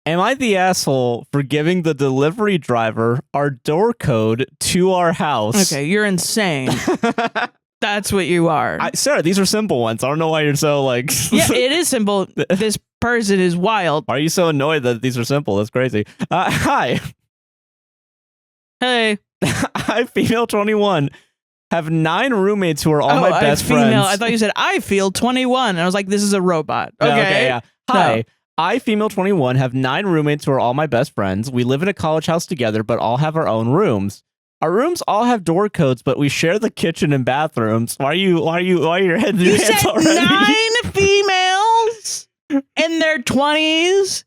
Am I the asshole for giving the delivery driver our door code to our house? Okay, you're insane. That's what you are. Sarah, these are simple ones. I don't know why you're so like... Yeah, it is simple. This person is wild. Why are you so annoyed that these are simple? That's crazy. Hi. Hey. I, female 21, have 9 roommates who are all my best female. friends. I thought you said I feel 21. And I was like, this is a robot. Okay. Yeah. Hi. No. I, female 21, have 9 roommates who are all my best friends. We live in a college house together, but all have our own rooms. Our rooms all have door codes, but we share the kitchen and bathrooms. Why are your head in your hands already? You said 9 females in their 20s,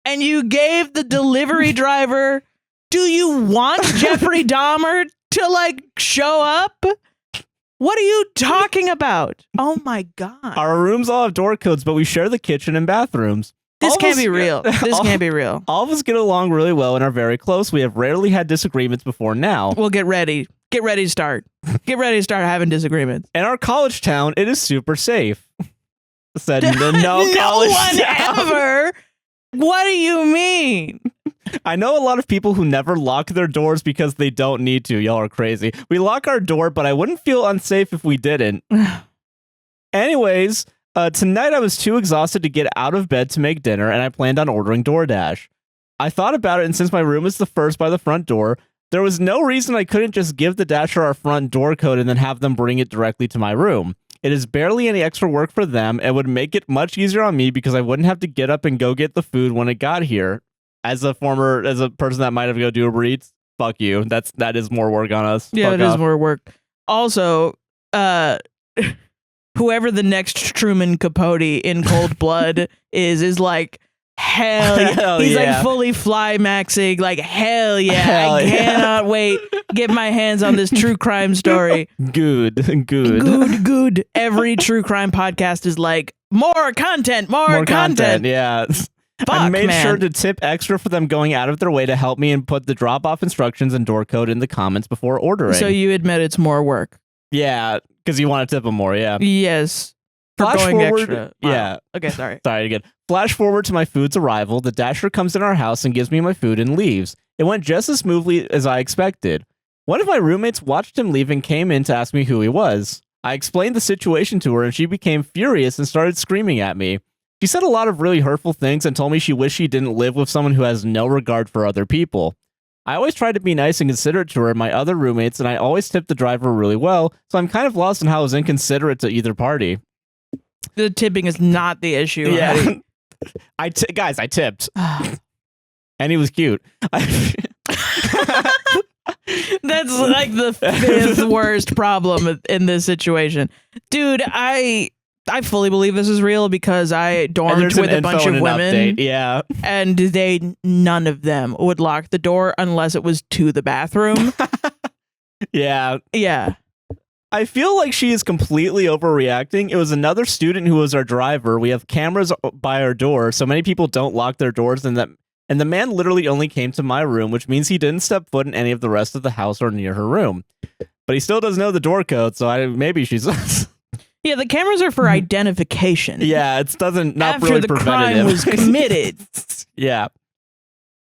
and you gave the delivery driver. Do you want Jeffrey Dahmer to like show up? What are you talking about? Oh my God. Our rooms all have door codes, but we share the kitchen and bathrooms. This can't be real. This can't be real. All of us get along really well and are very close. We have rarely had disagreements before now. Well, get ready. Get ready to start. Get ready to start having disagreements. In our college town, it is super safe. Said no college one town. Ever. What do you mean? I know a lot of people who never lock their doors because they don't need to. Y'all are crazy. We lock our door, but I wouldn't feel unsafe if we didn't. Anyways, tonight I was too exhausted to get out of bed to make dinner, and I planned on ordering DoorDash. I thought about it, and since my room is the first by the front door, there was no reason I couldn't just give the Dasher our front door code and then have them bring it directly to my room. It is barely any extra work for them and would make it much easier on me because I wouldn't have to get up and go get the food when it got here. As a person that might have to go do Uber Eats, fuck you. That is more work on us. Yeah, fuck it off. is more work. Also, whoever the next Truman Capote in Cold Blood is like, hell yeah. He's like fully fly-maxing, like, hell yeah. I cannot wait. Get my hands on this true crime story. Good. Every true crime podcast is like, more content. Yeah. Fuck, I made man. sure to tip extra for them going out of their way to help me and put the drop-off instructions and door code in the comments before ordering. So you admit it's more work. Yeah, because you want to tip them more, yeah. Yes. For Flash going forward, extra. Wow. Yeah. Okay, sorry. Sorry again. Flash forward to my food's arrival. The Dasher comes in our house and gives me my food and leaves. It went just as smoothly as I expected. One of my roommates watched him leave and came in to ask me who he was. I explained the situation to her and she became furious and started screaming at me. She said a lot of really hurtful things and told me she wished she didn't live with someone who has no regard for other people. I always tried to be nice and considerate to her and my other roommates, and I always tipped the driver really well, so I'm kind of lost in how I was inconsiderate to either party. The tipping is not the issue. Yeah. Guys, I tipped. And he was cute. That's like the 5th worst problem in this situation. Dude, I fully believe this is real because I dormed with a bunch of women. Update. Yeah. And none of them would lock the door unless it was to the bathroom. Yeah. Yeah. I feel like she is completely overreacting. It was another student who was our driver. We have cameras by our door, so many people don't lock their doors, and the man literally only came to my room, which means he didn't step foot in any of the rest of the house or near her room. But he still doesn't know the door code, so maybe she's... Yeah, the cameras are for identification. Yeah, it doesn't not after really the preventative. crime was committed. Yeah.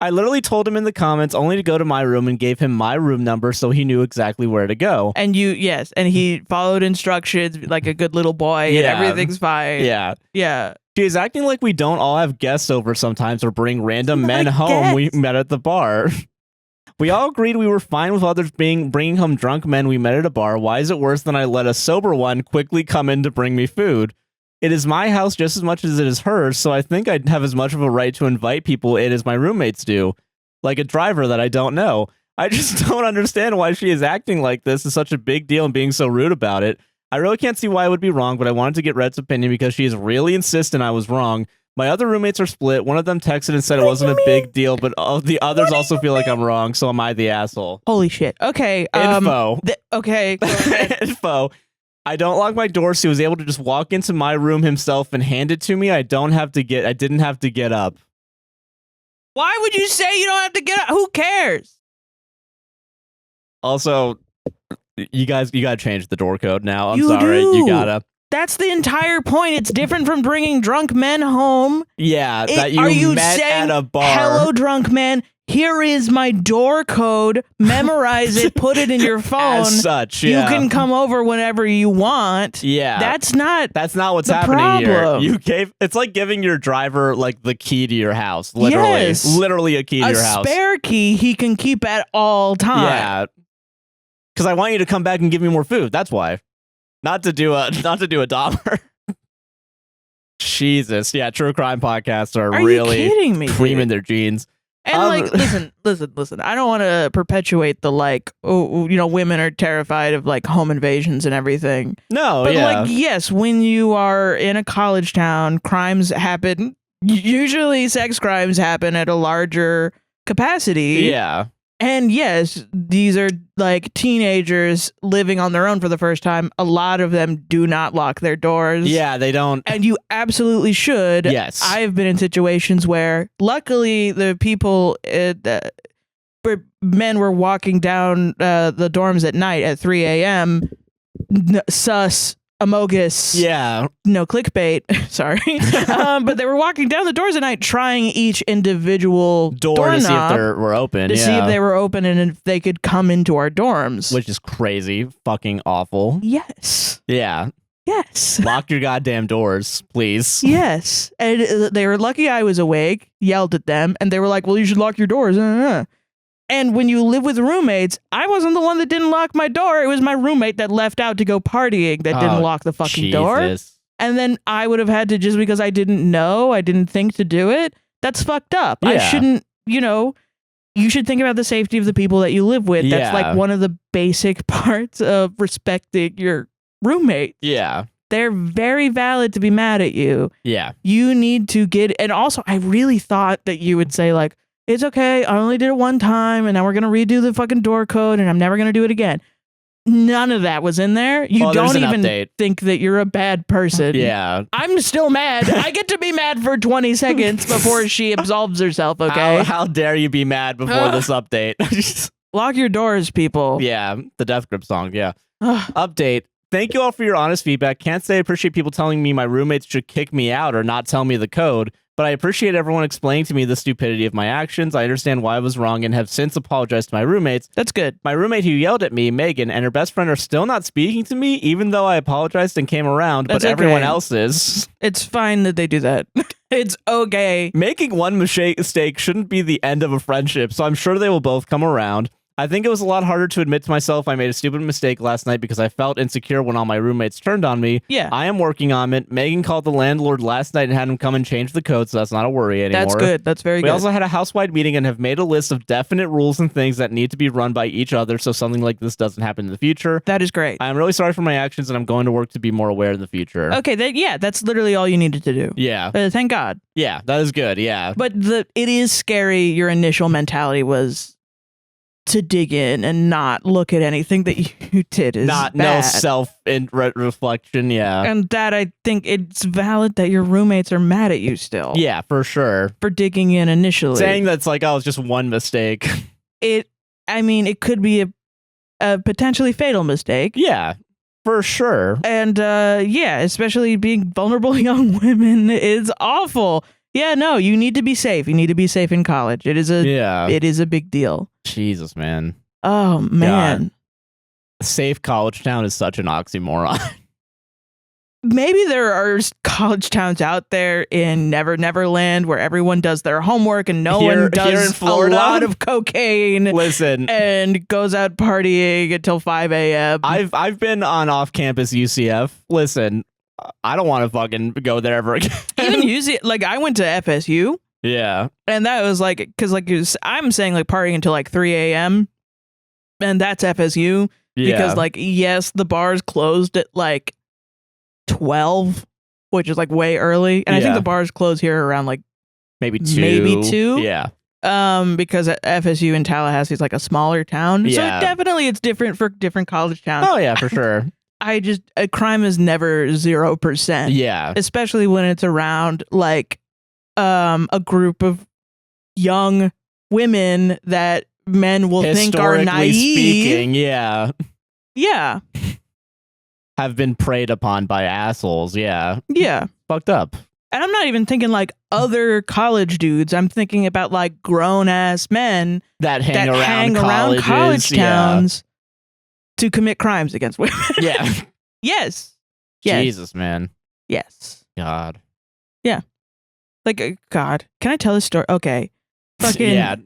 I literally told him in the comments only to go to my room and gave him my room number so he knew exactly where to go. And and he followed instructions like a good little boy, and everything's fine. Yeah. Yeah. She is acting like we don't all have guests over sometimes or bring random men home we met at the bar. We all agreed we were fine with others bringing home drunk men we met at a bar. Why is it worse than I let a sober one quickly come in to bring me food? It is my house just as much as it is hers, so I think I'd have as much of a right to invite people in as my roommates do. Like a driver that I don't know. I just don't understand why she is acting like this is such a big deal and being so rude about it. I really can't see why it would be wrong, but I wanted to get Red's opinion because she is really insistent I was wrong. My other roommates are split. One of them texted and said it wasn't a big deal, but the others also feel like I'm wrong, so am I the asshole? Holy shit. Okay. Info. Okay. Go ahead. Info. I don't lock my door, so he was able to just walk into my room himself and hand it to me. I didn't have to get up. Why would you say you don't have to get up? Who cares? Also, you gotta change the door code now. I'm You sorry. do. You gotta. That's the entire point. It's different from bringing drunk men home. Yeah, that are you you met saying, at a bar. hello, drunk man, here is my door code. Memorize it, put it in your phone. As such, yeah. You can come over whenever you want. Yeah. That's not what's the happening problem. here. It's like giving your driver like the key to your house. Literally. Yes. Literally a key to your house. A spare key he can keep at all times. Yeah. Because I want you to come back and give me more food. That's why. Not to do a Dahmer. Jesus. Yeah, true crime podcasts are really you kidding me, creaming their jeans. And like, listen. I don't want to perpetuate the like, women are terrified of like home invasions and everything. No, but yeah. like, yes, when you are in a college town, crimes happen. Usually, sex crimes happen at a larger capacity. Yeah. And yes, these are like teenagers living on their own for the first time. A lot of them do not lock their doors. Yeah, they don't. And you absolutely should. Yes. I've been in situations where, luckily, the people, where men were walking down the dorms at night at 3 a.m., sus, amogus. Yeah. No clickbait. Sorry. But they were walking down the doors at night trying each individual door to see if they were open. To see if they were open and if they could come into our dorms. Which is crazy. Fucking awful. Yes. Yeah. Yes. Lock your goddamn doors, please. Yes. And they were lucky I was awake, yelled at them, and they were like, well, you should lock your doors. And when you live with roommates, I wasn't the one that didn't lock my door. It was my roommate that left out to go partying that didn't lock the fucking door. And then I would have had to, just because I didn't know, I didn't think to do it. That's fucked up. Yeah. I shouldn't, you should think about the safety of the people that you live with. That's like one of the basic parts of respecting your roommate. Yeah. They're very valid to be mad at you. Yeah. You need to and also I really thought that you would say like, it's okay, I only did it one time and now we're going to redo the fucking door code and I'm never going to do it again. None of that was in there. You don't even think that you're a bad person. Yeah. I'm still mad. I get to be mad for 20 seconds before she absolves herself, okay? How dare you be mad before this update? Lock your doors, people. Yeah, the Death Grip song, yeah. Update. Thank you all for your honest feedback. Can't say I appreciate people telling me my roommates should kick me out or not tell me the code, but I appreciate everyone explaining to me the stupidity of my actions. I understand why I was wrong and have since apologized to my roommates. That's good. My roommate who yelled at me, Megan, and her best friend are still not speaking to me, even though I apologized and came around, but everyone else is. It's fine that they do that. It's okay. Making one mistake shouldn't be the end of a friendship, so I'm sure they will both come around. I think it was a lot harder to admit to myself I made a stupid mistake last night because I felt insecure when all my roommates turned on me. Yeah. I am working on it. Megan called the landlord last night and had him come and change the code, so that's not a worry anymore. That's good. That's very good. We also had a house-wide meeting and have made a list of definite rules and things that need to be run by each other so something like this doesn't happen in the future. That is great. I'm really sorry for my actions and I'm going to work to be more aware in the future. Okay, that's literally all you needed to do. Yeah. Thank God. Yeah, that is good, yeah. But it is scary. Your initial mentality was to dig in and not look at anything that you did is bad. No self-reflection, yeah. And that, I think it's valid that your roommates are mad at you still. Yeah, for sure. For digging in initially. Saying that's like, oh, it's just one mistake. It could be a potentially fatal mistake. Yeah, for sure. And especially being vulnerable young women is awful. Yeah, no, you need to be safe. You need to be safe in college. It is a big deal. Jesus, man. Oh, man. God. Safe college town is such an oxymoron. Maybe there are college towns out there in Neverland where everyone does their homework and no one does in Florida, a lot of cocaine. Listen, and goes out partying until 5 a.m. I've been on off-campus UCF. Listen, I don't want to fucking go there ever again. Even UCF, like I went to FSU. Yeah. And that was like, because like I'm saying like partying until like 3 a.m. And that's FSU. Yeah. Because like, yes, the bars closed at like 12, which is like way early. And I think the bars close here around like maybe 2. Yeah. Because FSU in Tallahassee is like a smaller town. Yeah. So definitely it's different for different college towns. Oh yeah, for sure. Crime is never 0%. Yeah. Especially when it's around like a group of young women that men will think are naive. Speaking, yeah. Yeah. have been preyed upon by assholes. Yeah. Yeah. Fucked up. And I'm not even thinking like other college dudes. I'm thinking about like grown ass men that hang around college towns to commit crimes against women. Yeah. Yes. Jesus, man. Yes. God. Yeah. Like, God. Can I tell this story? Okay. Fucking. Yeah.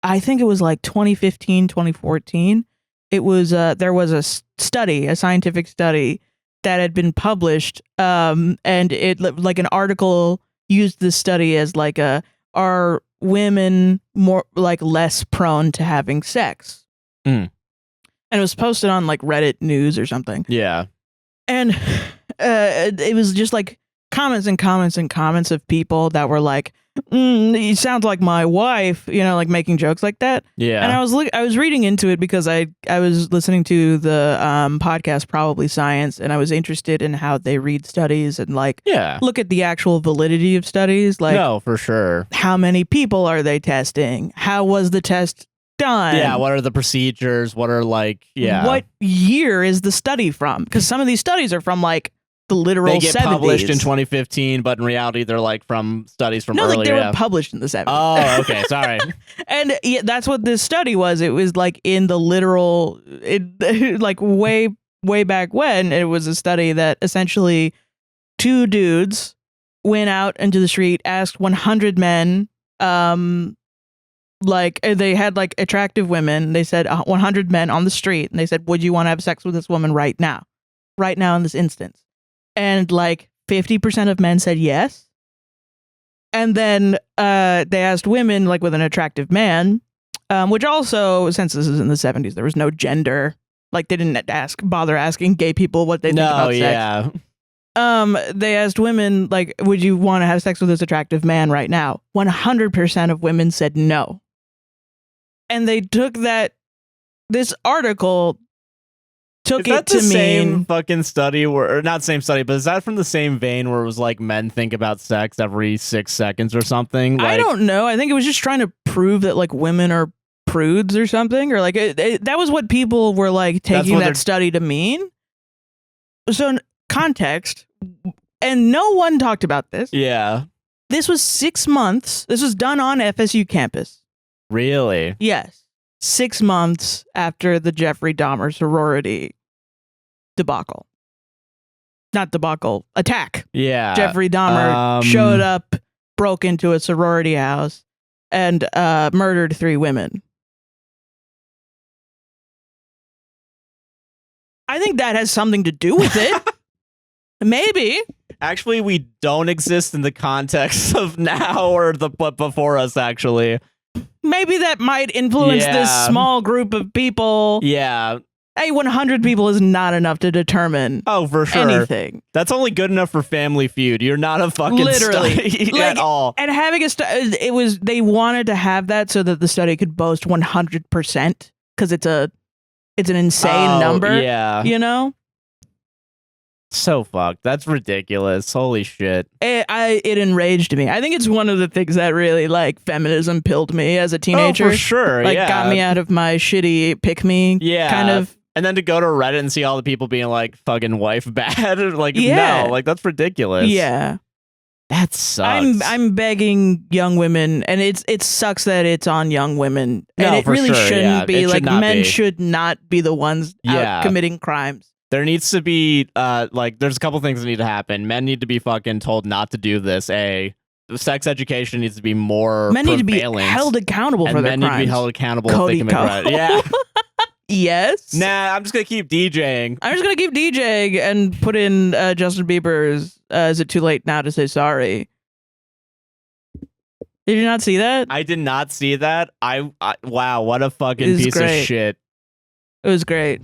I think it was like 2015, 2014. It was, there was a study, a scientific study that had been published. And it, like, an article used this study as like are women more, like, less prone to having sex? Mm. And it was posted on like Reddit news or something. Yeah. And it was just like comments and comments and comments of people that were like, "You sound like my wife," you know, like making jokes like that. Yeah. And I was reading into it because I was listening to the podcast Probably Science, and I was interested in how they read studies and like look at the actual validity of studies. Like, no, for sure. How many people are they testing? How was the test done? Yeah, what are the procedures? What are like, what year is the study from? Because some of these studies are from like the literal 70s. They get published in 2015, but in reality they're like from studies from earlier. No, like they were published in the 70s. Oh, okay, sorry. And yeah, that's what this study was. It was like in the literal, like way back when. It was a study that essentially two dudes went out into the street, asked 100 men, like they had like attractive women. They said 100 men on the street, and they said, "Would you want to have sex with this woman right now in this instance?" And like 50% of men said yes. And then they asked women, like with an attractive man, which also, since this is in the 70s, there was no gender. Like they didn't bother asking gay people what they think about sex. They asked women, like, "Would you want to have sex with this attractive man right now?" 100% of women said no. And they took this article took it to mean... Is that the same fucking study, or not same study, but is that from the same vein where it was like men think about sex every 6 seconds or something? Like, I don't know. I think it was just trying to prove that like women are prudes or something, or like that was what people were like taking that study to mean. So context, and no one talked about this. Yeah. This was 6 months. This was done on FSU campus. Really? Yes. 6 months after the Jeffrey Dahmer sorority debacle. Not debacle, attack. Yeah. Jeffrey Dahmer showed up, broke into a sorority house, and murdered 3 women. I think that has something to do with it. Maybe. Actually, we don't exist in the context of now or but before us, actually. Maybe that might influence this small group of people. Yeah. Hey, 100 people is not enough to determine for sure anything. That's only good enough for Family Feud. You're not a fucking study at all. And having a study, they wanted to have that so that the study could boast 100% because it's an insane number. Yeah. You know? So fucked. That's ridiculous. Holy shit. It enraged me. I think it's one of the things that really like feminism pilled me as a teenager. Oh, for sure. Like got me out of my shitty pick me kind of. And then to go to Reddit and see all the people being like fucking wife bad. Like, no, like that's ridiculous. Yeah. That sucks. I'm begging young women, and it sucks that it's on young women. And it really shouldn't be. Like men should not be the ones out committing crimes. There needs to be, like, there's a couple things that need to happen. Men need to be fucking told not to do this. Sex education needs to be more Men need to be held accountable for their crimes. Men need to be held accountable if they commit crimes. Yeah. Yes. Nah, I'm just going to keep DJing. I'm just going to keep DJing and put in Justin Bieber's Is It Too Late Now to Say Sorry? Did you not see that? I did not see that. Wow, what a fucking piece of shit. It was great.